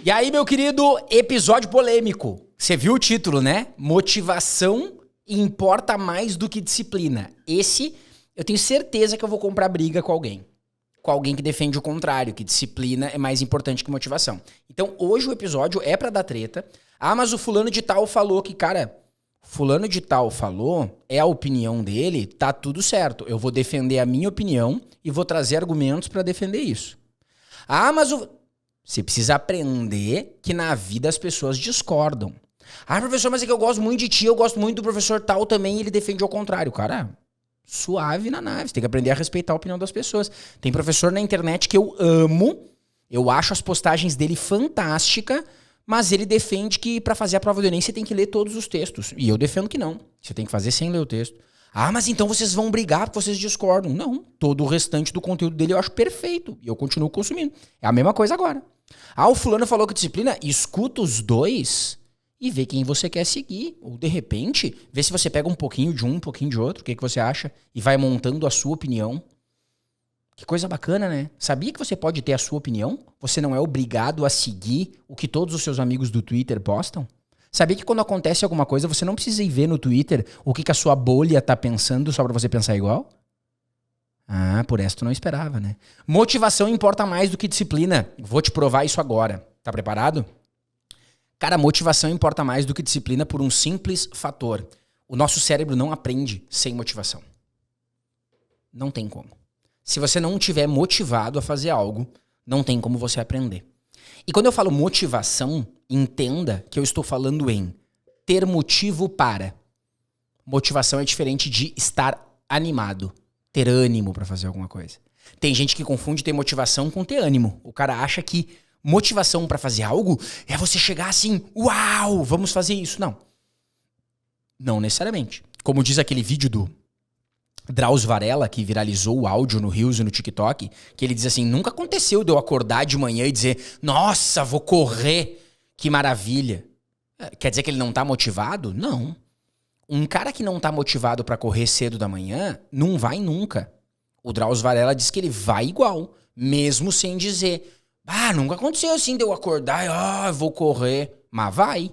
E aí, meu querido, episódio polêmico. Você viu o título, né? Motivação importa mais do que disciplina. Esse, eu tenho certeza que eu vou comprar briga com alguém. Com alguém que defende o contrário, que disciplina é mais importante que motivação. Então, hoje o episódio é pra dar treta. Ah, mas o fulano de tal falou que, cara, fulano de tal falou, é a opinião dele, tá tudo certo. Eu vou defender a minha opinião e vou trazer argumentos pra defender isso. Ah, mas você precisa aprender que na vida as pessoas discordam. Ah, professor, mas é que eu gosto muito de ti, eu gosto muito do professor tal também, e ele defende ao contrário. Cara, suave na nave, você tem que aprender a respeitar a opinião das pessoas. Tem professor na internet que eu amo, eu acho as postagens dele fantásticas, mas ele defende que pra fazer a prova do Enem você tem que ler todos os textos. E eu defendo que não, você tem que fazer sem ler o texto. Ah, mas então vocês vão brigar porque vocês discordam. Não, todo o restante do conteúdo dele eu acho perfeito e eu continuo consumindo. É a mesma coisa agora. Ah, o fulano falou que disciplina, escuta os dois e vê quem você quer seguir. Ou, de repente, vê se você pega um pouquinho de um pouquinho de outro, o que você acha, e vai montando a sua opinião. Que coisa bacana, né? Sabia que você pode ter a sua opinião? Você não é obrigado a seguir o que todos os seus amigos do Twitter postam? Sabia que quando acontece alguma coisa, você não precisa ir ver no Twitter o que a sua bolha tá pensando só pra você pensar igual? Ah, por essa tu não esperava, né? Motivação importa mais do que disciplina. Vou te provar isso agora. Tá preparado? Cara, motivação importa mais do que disciplina por um simples fator. O nosso cérebro não aprende sem motivação. Não tem como. Se você não estiver motivado a fazer algo, não tem como você aprender. E quando eu falo motivação, entenda que eu estou falando em ter motivo para. Motivação é diferente de estar animado, ter ânimo para fazer alguma coisa. Tem gente que confunde ter motivação com ter ânimo. O cara acha que motivação para fazer algo é você chegar assim, uau, vamos fazer isso. Não. Não necessariamente. Como diz aquele vídeo do Drauzio Varela, que viralizou o áudio no Reels e no TikTok, que ele diz assim, nunca aconteceu de eu acordar de manhã e dizer, nossa, vou correr, que maravilha. Quer dizer que ele não tá motivado? Não. Um cara que não tá motivado pra correr cedo da manhã, não vai nunca. O Drauzio Varela diz que ele vai igual, mesmo sem dizer, nunca aconteceu assim de eu acordar e vou correr. Mas vai.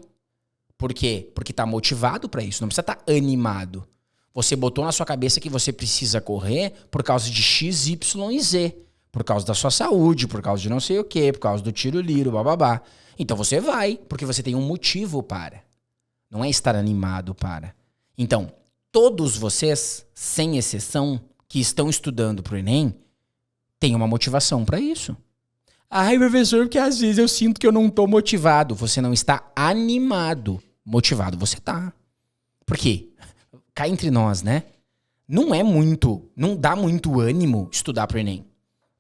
Por quê? Porque tá motivado pra isso, não precisa estar animado. Você botou na sua cabeça que você precisa correr por causa de X, Y e Z. Por causa da sua saúde, por causa de não sei o quê, por causa do tiro-liro, bababá. Então você vai, porque você tem um motivo para. Não é estar animado para. Então, todos vocês, sem exceção, que estão estudando pro Enem, têm uma motivação para isso. Ai, professor, porque às vezes eu sinto que eu não tô motivado. Você não está animado. Motivado você tá. Por quê? Cá entre nós, né? Não dá muito ânimo estudar pro Enem.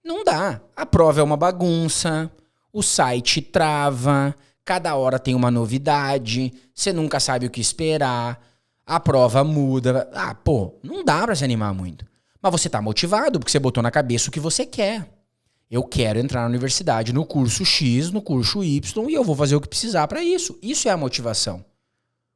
Não dá. A prova é uma bagunça, o site trava, cada hora tem uma novidade, você nunca sabe o que esperar, a prova muda. Não dá pra se animar muito. Mas você tá motivado porque você botou na cabeça o que você quer. Eu quero entrar na universidade no curso X, no curso Y e eu vou fazer o que precisar pra isso. Isso é a motivação.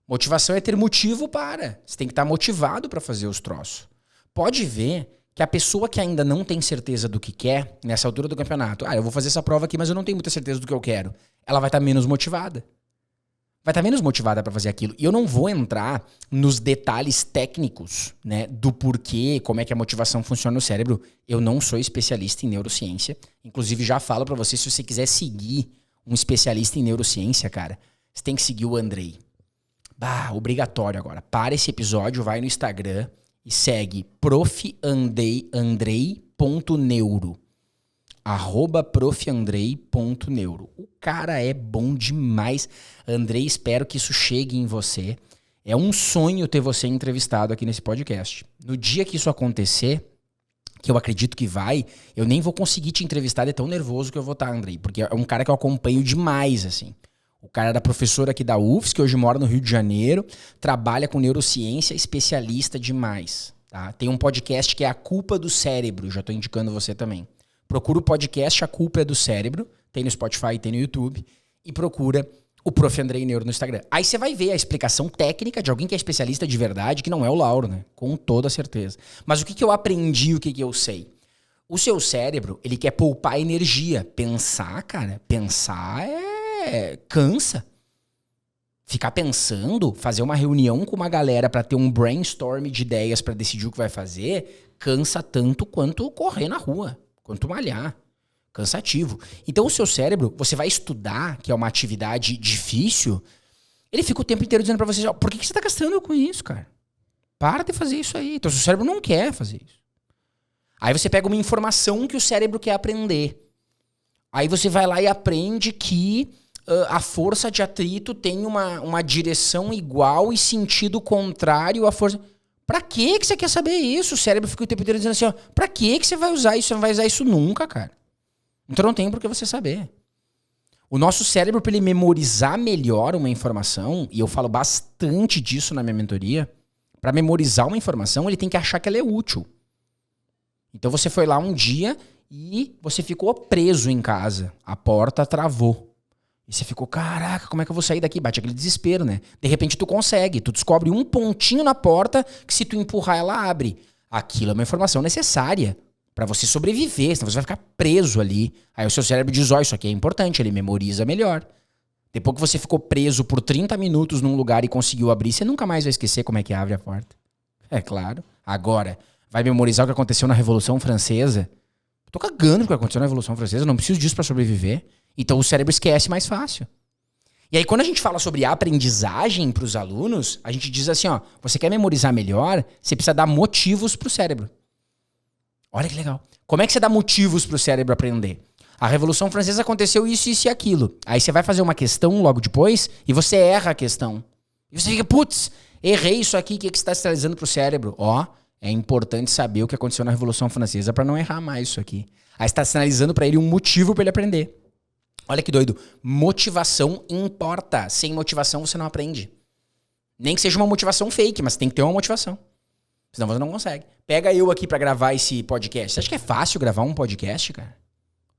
Motivação é ter motivo para. Você tem que estar motivado para fazer os troços. Pode ver que a pessoa que ainda não tem certeza do que quer, nessa altura do campeonato, eu vou fazer essa prova aqui, mas eu não tenho muita certeza do que eu quero. Ela vai estar menos motivada. Vai estar menos motivada para fazer aquilo. E eu não vou entrar nos detalhes técnicos, né, do porquê, como é que a motivação funciona no cérebro. Eu não sou especialista em neurociência. Inclusive, já falo para você, se você quiser seguir um especialista em neurociência, cara, você tem que seguir o Andrei. Obrigatório agora. Para esse episódio, vai no Instagram e segue profandrei.neuro. @profandrei.neuro. O cara é bom demais. Andrei, espero que isso chegue em você. É um sonho ter você entrevistado aqui nesse podcast. No dia que isso acontecer, que eu acredito que vai, eu nem vou conseguir te entrevistar, é tão nervoso que eu vou estar, Andrei. Porque é um cara que eu acompanho demais, assim. O cara era professor aqui da UFS, que hoje mora no Rio de Janeiro, trabalha com neurociência, especialista demais. Tá? Tem um podcast que é A Culpa do Cérebro, já tô indicando você também. Procura o podcast A Culpa é do Cérebro, tem no Spotify, tem no YouTube, e procura o Prof. Andrei Neuro no Instagram. Aí você vai ver a explicação técnica de alguém que é especialista de verdade, que não é o Lauro, né? Com toda certeza. Mas o que eu aprendi, o que eu sei? O seu cérebro, ele quer poupar energia. Pensar, cara, pensar cansa. Ficar pensando, fazer uma reunião com uma galera pra ter um brainstorm de ideias pra decidir o que vai fazer, cansa tanto quanto correr na rua, quanto malhar. Cansativo. Então o seu cérebro, você vai estudar, que é uma atividade difícil, ele fica o tempo inteiro dizendo pra você, por que você tá gastando com isso, cara? Para de fazer isso aí. Então o seu cérebro não quer fazer isso. Aí você pega uma informação que o cérebro quer aprender. Aí você vai lá e aprende que a força de atrito tem uma direção igual e sentido contrário à força... Pra que você quer saber isso? O cérebro fica o tempo inteiro dizendo assim, pra que você vai usar isso? Você não vai usar isso nunca, cara. Então não tem por que você saber. O nosso cérebro, para ele memorizar melhor uma informação, e eu falo bastante disso na minha mentoria, para memorizar uma informação, ele tem que achar que ela é útil. Então você foi lá um dia e você ficou preso em casa. A porta travou. E você ficou, caraca, como é que eu vou sair daqui? Bate aquele desespero, né? De repente tu consegue. Tu descobre um pontinho na porta que se tu empurrar ela abre. Aquilo é uma informação necessária para você sobreviver, senão você vai ficar preso ali. Aí o seu cérebro diz, isso aqui é importante, ele memoriza melhor. Depois que você ficou preso por 30 minutos num lugar e conseguiu abrir, você nunca mais vai esquecer como é que abre a porta. É claro. Agora, vai memorizar o que aconteceu na Revolução Francesa? Tô cagando o que aconteceu na Revolução Francesa, eu não preciso disso para sobreviver. Então o cérebro esquece mais fácil. E aí quando a gente fala sobre aprendizagem para os alunos, a gente diz assim, você quer memorizar melhor, você precisa dar motivos pro cérebro. Olha que legal. Como é que você dá motivos pro cérebro aprender? A Revolução Francesa aconteceu isso, isso e aquilo. Aí você vai fazer uma questão logo depois e você erra a questão. E você fica, putz, errei isso aqui, o que você está sinalizando pro cérebro? É importante saber o que aconteceu na Revolução Francesa para não errar mais isso aqui. Aí você está sinalizando para ele um motivo para ele aprender. Olha que doido. Motivação importa. Sem motivação você não aprende. Nem que seja uma motivação fake, mas tem que ter uma motivação. Senão você não consegue. Pega eu aqui pra gravar esse podcast. Você acha que é fácil gravar um podcast, cara?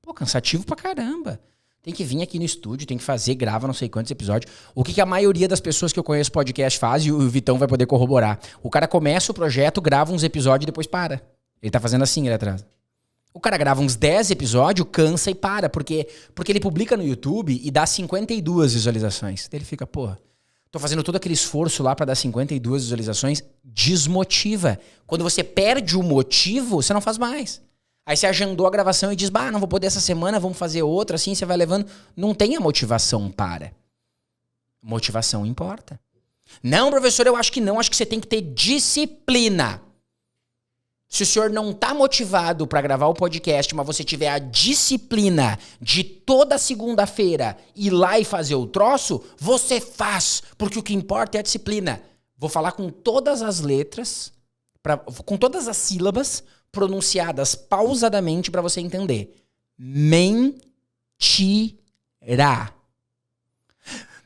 Pô, cansativo pra caramba. Tem que vir aqui no estúdio, tem que fazer, grava não sei quantos episódios. O que a maioria das pessoas que eu conheço podcast faz, e o Vitão vai poder corroborar. O cara começa o projeto, grava uns episódios e depois para. Ele tá fazendo assim, ele atrás. O cara grava uns 10 episódios, cansa e para. Porque ele publica no YouTube e dá 52 visualizações. Daí ele fica, tô fazendo todo aquele esforço lá pra dar 52 visualizações. Desmotiva. Quando você perde o motivo, você não faz mais. Aí você agendou a gravação e diz, não vou poder essa semana, vamos fazer outra, assim, você vai levando. Não tem a motivação para. Motivação importa. Não, professor, eu acho que não. Acho que você tem que ter disciplina. Se o senhor não tá motivado para gravar o podcast, mas você tiver a disciplina de toda segunda-feira ir lá e fazer o troço, você faz, porque o que importa é a disciplina. Vou falar com todas as letras, com todas as sílabas pronunciadas pausadamente para você entender. Mentira.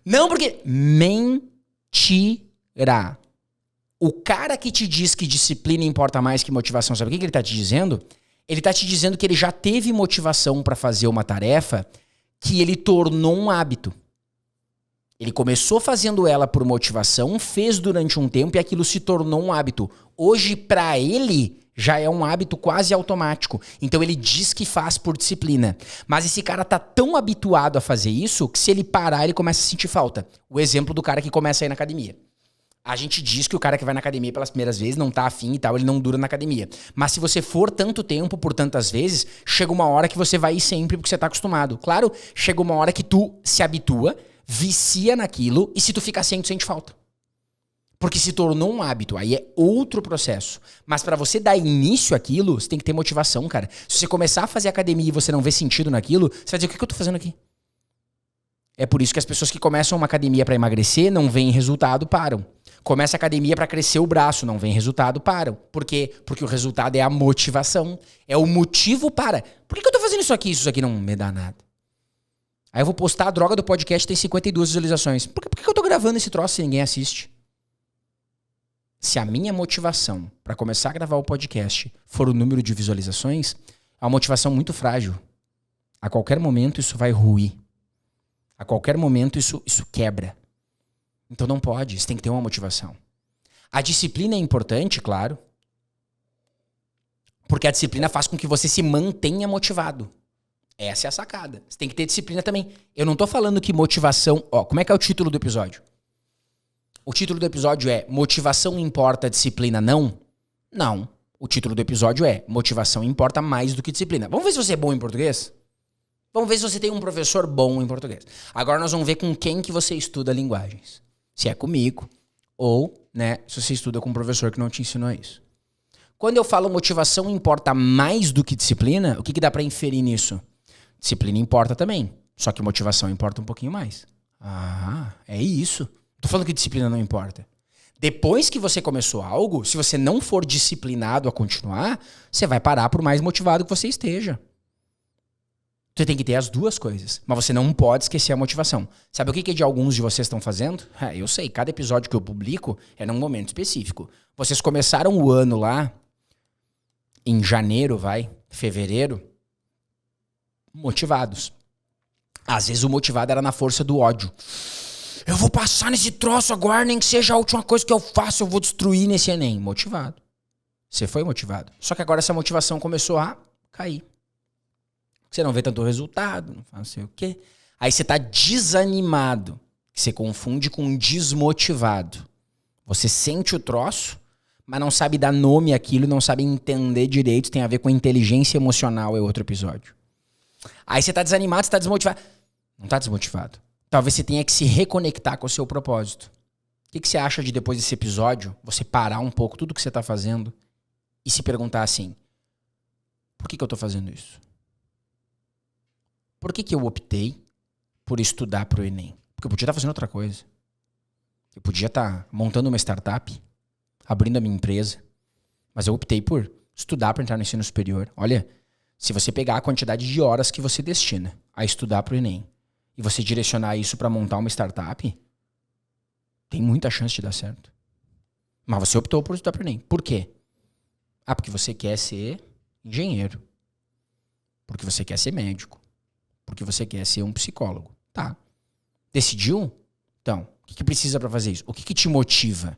Não, porque mentira. O cara que te diz que disciplina importa mais que motivação, sabe o que ele tá te dizendo? Ele tá te dizendo que ele já teve motivação para fazer uma tarefa que ele tornou um hábito. Ele começou fazendo ela por motivação, fez durante um tempo e aquilo se tornou um hábito. Hoje, para ele, já é um hábito quase automático. Então ele diz que faz por disciplina. Mas esse cara tá tão habituado a fazer isso que se ele parar, ele começa a sentir falta. O exemplo do cara que começa a ir na academia. A gente diz que o cara que vai na academia pelas primeiras vezes não tá afim e tal, ele não dura na academia. Mas se você for tanto tempo, por tantas vezes, chega uma hora que você vai ir sempre porque você tá acostumado. Claro, chega uma hora que tu se habitua, vicia naquilo e se tu ficar sem, tu sente falta. Porque se tornou um hábito, aí é outro processo. Mas pra você dar início àquilo, você tem que ter motivação, cara. Se você começar a fazer academia e você não vê sentido naquilo, você vai dizer, o que eu tô fazendo aqui? É por isso que as pessoas que começam uma academia pra emagrecer, não veem resultado, param. Começa a academia pra crescer o braço, não vem resultado, param. Por quê? Porque o resultado é a motivação. É o motivo para. Por que eu tô fazendo isso aqui? Isso aqui não me dá nada. Aí eu vou postar a droga do podcast, tem 52 visualizações. Por que eu tô gravando esse troço se ninguém assiste? Se a minha motivação pra começar a gravar o podcast for o número de visualizações, é uma motivação muito frágil. A qualquer momento isso vai ruir. A qualquer momento isso quebra. Então não pode, você tem que ter uma motivação. A disciplina é importante, claro. Porque a disciplina faz com que você se mantenha motivado. Essa é a sacada. Você tem que ter disciplina também. Eu não tô falando que motivação... Ó, como é que é o título do episódio? O título do episódio é Motivação importa, disciplina não? Não. O título do episódio é Motivação importa mais do que disciplina. Vamos ver se você é bom em português? Vamos ver se você tem um professor bom em português. Agora nós vamos ver com quem que você estuda linguagens. Se é comigo ou, né, se você estuda com um professor que não te ensinou isso. Quando eu falo motivação importa mais do que disciplina, o que dá pra inferir nisso? Disciplina importa também, só que motivação importa um pouquinho mais. Ah, é isso. Tô falando que disciplina não importa. Depois que você começou algo, se você não for disciplinado a continuar, você vai parar por mais motivado que você esteja. Você tem que ter as duas coisas, mas você não pode esquecer a motivação. Sabe o que de alguns de vocês estão fazendo? Eu sei, cada episódio que eu publico é num momento específico. Vocês começaram o ano lá, em janeiro, fevereiro, motivados. Às vezes o motivado era na força do ódio. Eu vou passar nesse troço agora, nem que seja a última coisa que eu faço, eu vou destruir nesse Enem. Motivado. Você foi motivado. Só que agora essa motivação começou a cair. Você não vê tanto resultado, não sei o quê. Aí você tá desanimado. Você confunde com desmotivado. Você sente o troço, mas não sabe dar nome àquilo, não sabe entender direito, tem a ver com inteligência emocional, é outro episódio. Aí você tá desanimado, você tá desmotivado. Não tá desmotivado. Talvez você tenha que se reconectar com o seu propósito. O que você acha de depois desse episódio, você parar um pouco tudo que você tá fazendo e se perguntar assim, por que eu tô fazendo isso? Por que eu optei por estudar pro Enem? Porque eu podia estar fazendo outra coisa. Eu podia estar montando uma startup, abrindo a minha empresa, mas eu optei por estudar para entrar no ensino superior. Olha, se você pegar a quantidade de horas que você destina a estudar pro Enem e você direcionar isso para montar uma startup, tem muita chance de dar certo. Mas você optou por estudar pro Enem. Por quê? Porque você quer ser engenheiro. Porque você quer ser médico. Porque você quer ser um psicólogo. Tá. Decidiu? Então, o que precisa para fazer isso? O que te motiva?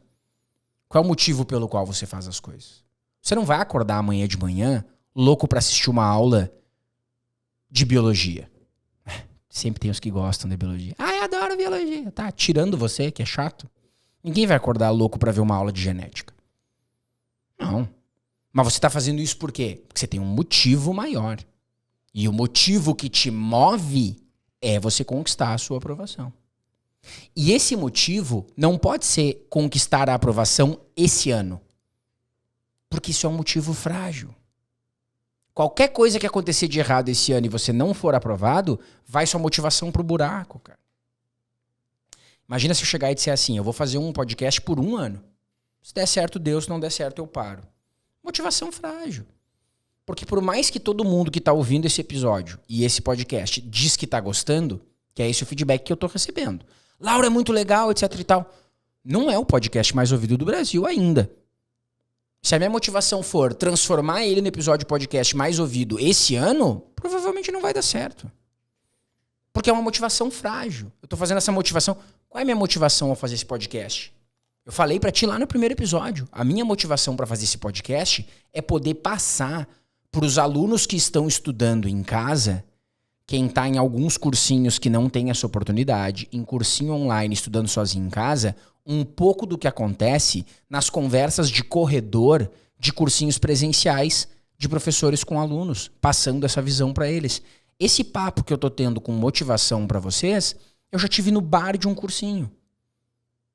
Qual é o motivo pelo qual você faz as coisas? Você não vai acordar amanhã de manhã louco para assistir uma aula de biologia. Sempre tem os que gostam de biologia. Eu adoro biologia. Tá, tirando você, que é chato. Ninguém vai acordar louco para ver uma aula de genética. Não. Mas você tá fazendo isso por quê? Porque você tem um motivo maior. E o motivo que te move é você conquistar a sua aprovação. E esse motivo não pode ser conquistar a aprovação esse ano. Porque isso é um motivo frágil. Qualquer coisa que acontecer de errado esse ano e você não for aprovado, vai sua motivação pro buraco, cara. Imagina se eu chegar e disser assim, eu vou fazer um podcast por 1 ano. Se der certo, Deus, se não der certo, eu paro. Motivação frágil. Porque por mais que todo mundo que tá ouvindo esse episódio e esse podcast diz que tá gostando, que é esse o feedback que eu tô recebendo. Laura, é muito legal, etc e tal. Não é o podcast mais ouvido do Brasil ainda. Se a minha motivação for transformar ele no episódio podcast mais ouvido esse ano, provavelmente não vai dar certo. Porque é uma motivação frágil. Eu tô fazendo essa motivação. Qual é a minha motivação ao fazer esse podcast? Eu falei pra ti lá no primeiro episódio. A minha motivação pra fazer esse podcast é poder passar pros alunos que estão estudando em casa, quem tá em alguns cursinhos que não tem essa oportunidade, em cursinho online, estudando sozinho em casa, um pouco do que acontece nas conversas de corredor de cursinhos presenciais de professores com alunos, passando essa visão para eles. Esse papo que eu tô tendo com motivação para vocês, eu já tive no bar de um cursinho.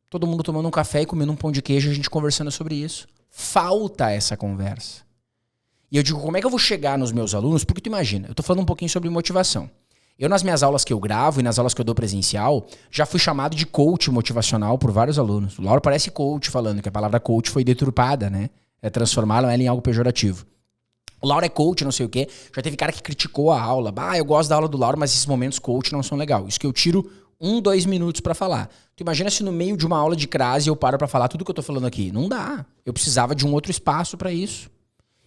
Todo mundo tomando um café e comendo um pão de queijo, a gente conversando sobre isso. Falta essa conversa. E eu digo, como é que eu vou chegar nos meus alunos? Porque tu imagina, eu tô falando um pouquinho sobre motivação. Eu, nas minhas aulas que eu gravo e nas aulas que eu dou presencial, já fui chamado de coach motivacional por vários alunos. O Lauro parece coach falando que a palavra coach foi deturpada, né? Transformaram ela em algo pejorativo. O Lauro é coach, não sei o quê. Já teve cara que criticou a aula. Eu gosto da aula do Lauro, mas esses momentos coach não são legais. Isso que eu tiro 2 minutos pra falar. Tu imagina se no meio de uma aula de crase eu paro pra falar tudo que eu tô falando aqui. Não dá. Eu precisava de um outro espaço pra isso.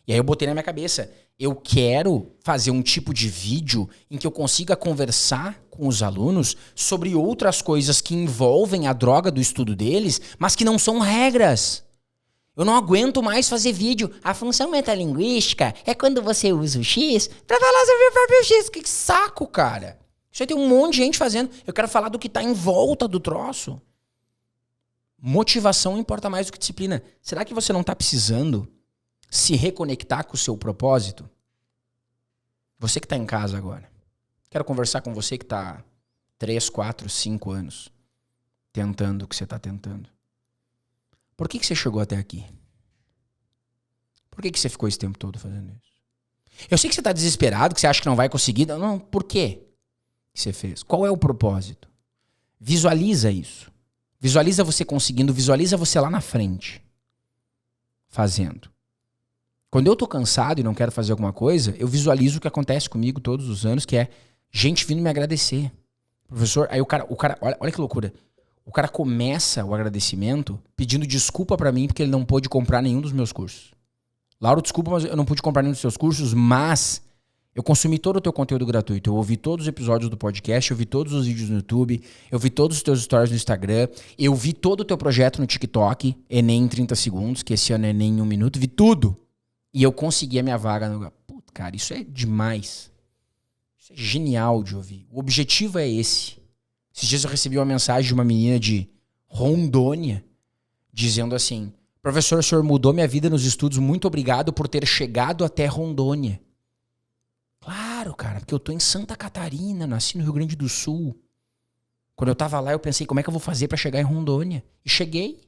E aí eu botei na minha cabeça, eu quero fazer um tipo de vídeo em que eu consiga conversar com os alunos sobre outras coisas que envolvem a droga do estudo deles, mas que não são regras. Eu não aguento mais fazer vídeo. A função metalinguística é quando você usa o X pra falar sobre o próprio X. Que saco, cara. Isso aí tem um monte de gente fazendo. Eu quero falar do que tá em volta do troço. Motivação importa mais do que disciplina. Será que você não tá precisando se reconectar com o seu propósito? Você que tá em casa agora. Quero conversar com você que tá 3, 4, 5 anos tentando o que você tá tentando. Por que você chegou até aqui? Por que você ficou esse tempo todo fazendo isso? Eu sei que você tá desesperado, que você acha que não vai conseguir. Não, por quê que você fez? Qual é o propósito? Visualiza isso. Visualiza você conseguindo, visualiza você lá na frente. Fazendo. Quando eu tô cansado e não quero fazer alguma coisa, eu visualizo o que acontece comigo todos os anos, que é gente vindo me agradecer. Professor, aí o cara olha que loucura. O cara começa o agradecimento pedindo desculpa pra mim porque ele não pôde comprar nenhum dos meus cursos. Lauro, desculpa, mas eu não pude comprar nenhum dos seus cursos, mas eu consumi todo o teu conteúdo gratuito. Eu ouvi todos os episódios do podcast, eu vi todos os vídeos no YouTube, eu vi todos os teus stories no Instagram, eu vi todo o teu projeto no TikTok, Enem em 30 segundos, que esse ano é Enem em 1 minuto, vi tudo. E eu consegui a minha vaga no lugar. Puta, cara, isso é demais. Isso é genial de ouvir. O objetivo é esse. Esses dias eu recebi uma mensagem de uma menina de Rondônia dizendo assim: professor, o senhor mudou minha vida nos estudos, muito obrigado por ter chegado até Rondônia. Claro, cara, porque eu tô em Santa Catarina, nasci no Rio Grande do Sul. Quando eu tava lá eu pensei, como é que eu vou fazer pra chegar em Rondônia? E cheguei.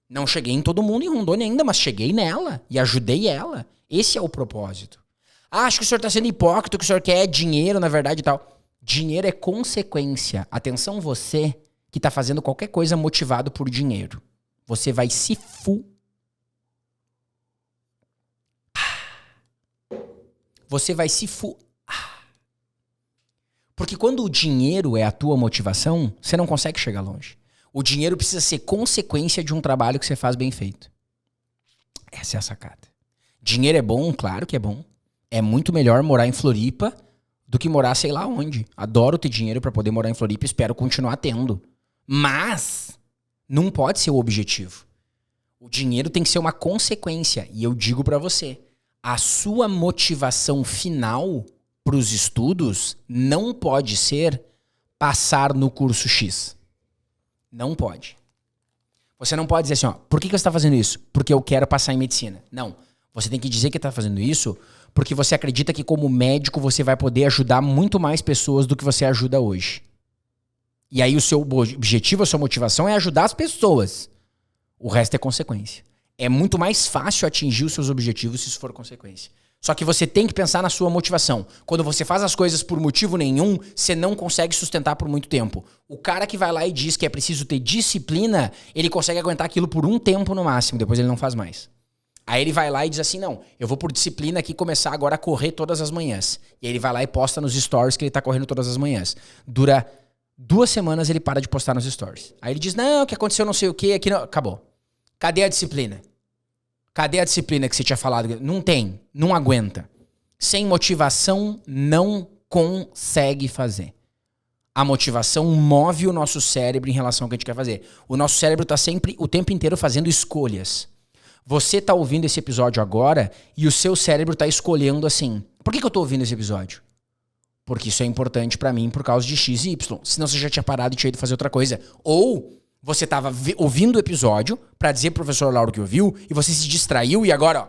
Não cheguei em todo mundo em Rondônia ainda, mas cheguei nela e ajudei ela. Esse é o propósito. Ah, acho que o senhor tá sendo hipócrita, que o senhor quer dinheiro, na verdade e tal. Dinheiro é consequência. Atenção você que tá fazendo qualquer coisa motivado por dinheiro. Você vai se Você vai se Porque quando o dinheiro é a tua motivação, você não consegue chegar longe. O dinheiro precisa ser consequência de um trabalho que você faz bem feito. Essa é a sacada. Dinheiro é bom? Claro que é bom. É muito melhor morar em Floripa do que morar sei lá onde. Adoro ter dinheiro pra poder morar em Floripa e espero continuar tendo. Mas não pode ser o objetivo. O dinheiro tem que ser uma consequência. E eu digo pra você, a sua motivação final pros estudos não pode ser passar no curso X. Não pode. Você não pode dizer assim, ó, por que você está fazendo isso? Porque eu quero passar em medicina. Não. Você tem que dizer que está fazendo isso porque você acredita que como médico você vai poder ajudar muito mais pessoas do que você ajuda hoje. E aí o seu objetivo, a sua motivação é ajudar as pessoas. O resto é consequência. É muito mais fácil atingir os seus objetivos se isso for consequência. Só que você tem que pensar na sua motivação. Quando você faz as coisas por motivo nenhum, você não consegue sustentar por muito tempo. O cara que vai lá e diz que é preciso ter disciplina, ele consegue aguentar aquilo por um tempo no máximo, depois ele não faz mais. Aí ele vai lá e diz assim, não, eu vou por disciplina aqui começar agora a correr todas as manhãs. E aí ele vai lá e posta nos stories que ele tá correndo todas as manhãs. Dura 2 semanas, ele para de postar nos stories. Aí ele diz, não, o que aconteceu não sei o que, aqui não... Acabou. Cadê a disciplina? Cadê a disciplina que você tinha falado? Não tem, não aguenta. Sem motivação, não consegue fazer. A motivação move o nosso cérebro em relação ao que a gente quer fazer. O nosso cérebro está sempre, o tempo inteiro, fazendo escolhas. Você está ouvindo esse episódio agora e o seu cérebro está escolhendo assim. Por que eu estou ouvindo esse episódio? Porque isso é importante para mim por causa de X e Y. Senão você já tinha parado e tinha ido fazer outra coisa. Ou você estava ouvindo o episódio para dizer pro professor Lauro que ouviu e você se distraiu e agora, ó.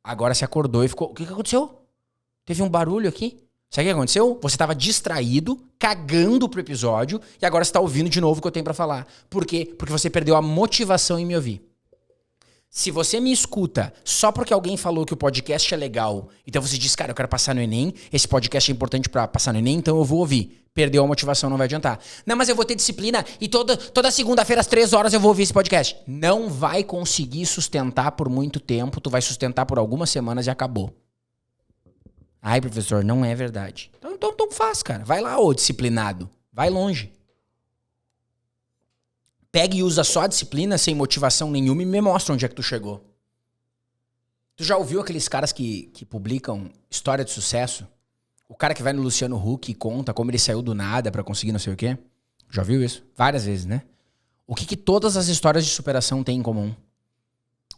Agora se acordou e ficou... O que aconteceu? Teve um barulho aqui? Sabe o que aconteceu? Você estava distraído, cagando pro episódio e agora você está ouvindo de novo o que eu tenho para falar. Por quê? Porque você perdeu a motivação em me ouvir. Se você me escuta só porque alguém falou que o podcast é legal, então você diz, cara, eu quero passar no Enem, esse podcast é importante pra passar no Enem, então eu vou ouvir. Perdeu a motivação, não vai adiantar. Não, mas eu vou ter disciplina e toda segunda-feira às 3 horas eu vou ouvir esse podcast. Não vai conseguir sustentar por muito tempo, tu vai sustentar por algumas semanas e acabou. Ai, professor, não é verdade. Então faz, cara. Vai lá, ô disciplinado. Vai longe. Pega e usa só a disciplina, sem motivação nenhuma, e me mostra onde é que tu chegou. Tu já ouviu aqueles caras que publicam história de sucesso? O cara que vai no Luciano Huck e conta como ele saiu do nada pra conseguir não sei o quê? Já viu isso? Várias vezes, né? O que todas as histórias de superação têm em comum?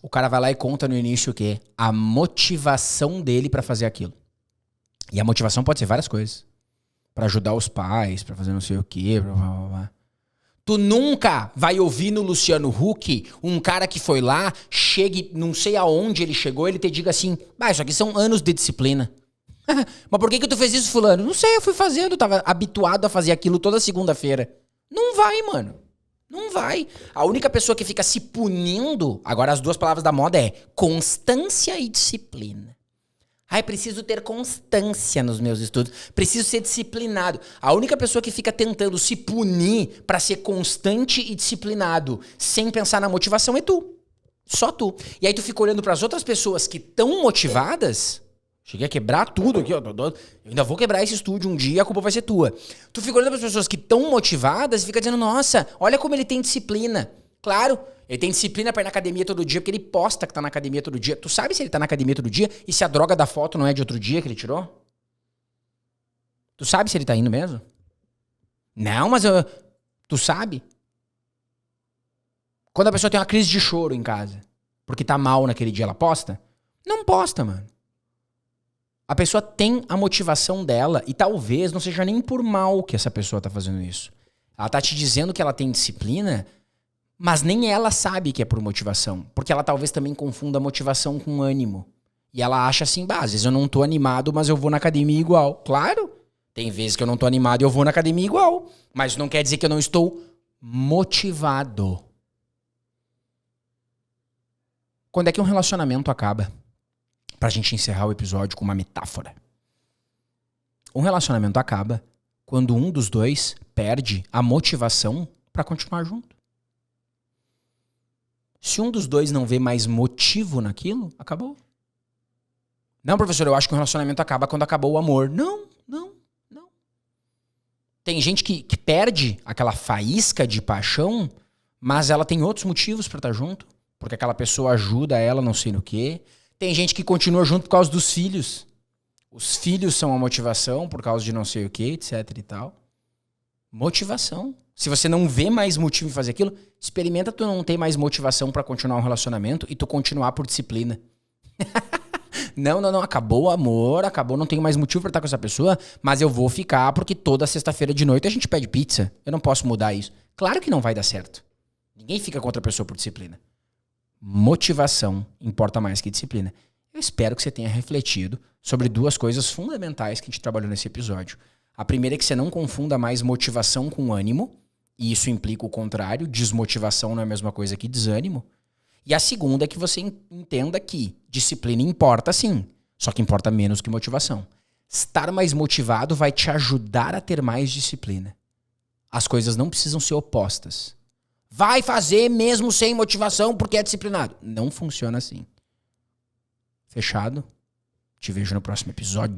O cara vai lá e conta no início o quê? A motivação dele pra fazer aquilo. E a motivação pode ser várias coisas. Pra ajudar os pais, pra fazer não sei o quê, blá, blá, blá. Tu nunca vai ouvir no Luciano Huck um cara que foi lá, chegue, não sei aonde ele chegou, ele te diga assim, isso aqui são anos de disciplina. Mas por que tu fez isso, fulano? Não sei, eu fui fazendo, tava habituado a fazer aquilo toda segunda-feira. Não vai, mano. Não vai. A única pessoa que fica se punindo, agora as duas palavras da moda é constância e disciplina. Preciso ter constância nos meus estudos. Preciso ser disciplinado. A única pessoa que fica tentando se punir pra ser constante e disciplinado sem pensar na motivação é tu. Só tu. E aí tu fica olhando pras outras pessoas que estão motivadas. Cheguei a quebrar tudo aqui, ó. Eu ainda vou quebrar esse estúdio um dia, a culpa vai ser tua. Tu fica olhando pras pessoas que estão motivadas e fica dizendo, nossa, olha como ele tem disciplina. Claro, ele tem disciplina pra ir na academia todo dia, porque ele posta que tá na academia todo dia. Tu sabe se ele tá na academia todo dia e se a droga da foto não é de outro dia que ele tirou? Tu sabe se ele tá indo mesmo? Não, mas tu sabe? Quando a pessoa tem uma crise de choro em casa, porque tá mal naquele dia, ela posta? Não posta, mano. A pessoa tem a motivação dela e talvez não seja nem por mal que essa pessoa tá fazendo isso. Ela tá te dizendo que ela tem disciplina, mas nem ela sabe que é por motivação. Porque ela talvez também confunda motivação com ânimo. E ela acha assim, às vezes eu não tô animado, mas eu vou na academia igual. Claro, tem vezes que eu não tô animado e eu vou na academia igual. Mas não quer dizer que eu não estou motivado. Quando é que um relacionamento acaba? Pra gente encerrar o episódio com uma metáfora. Um relacionamento acaba quando um dos dois perde a motivação pra continuar junto. Se um dos dois não vê mais motivo naquilo, acabou. Não, professor, eu acho que o relacionamento acaba quando acabou o amor. Não. Tem gente que perde aquela faísca de paixão, mas ela tem outros motivos pra estar junto. Porque aquela pessoa ajuda ela não sei no quê. Tem gente que continua junto por causa dos filhos. Os filhos são a motivação por causa de não sei o quê, etc e tal. Motivação. Se você não vê mais motivo em fazer aquilo, experimenta tu não ter mais motivação pra continuar um relacionamento e tu continuar por disciplina. Não, acabou o amor, acabou, não tenho mais motivo pra estar com essa pessoa, mas eu vou ficar porque toda sexta-feira de noite a gente pede pizza. Eu não posso mudar isso. Claro que não vai dar certo. Ninguém fica com outra pessoa por disciplina. Motivação importa mais que disciplina. Eu espero que você tenha refletido sobre duas coisas fundamentais que a gente trabalhou nesse episódio. A primeira é que você não confunda mais motivação com ânimo, e isso implica o contrário, desmotivação não é a mesma coisa que desânimo. E a segunda é que você entenda que disciplina importa sim, só que importa menos que motivação. Estar mais motivado vai te ajudar a ter mais disciplina. As coisas não precisam ser opostas. Vai fazer mesmo sem motivação porque é disciplinado. Não funciona assim. Fechado? Te vejo no próximo episódio.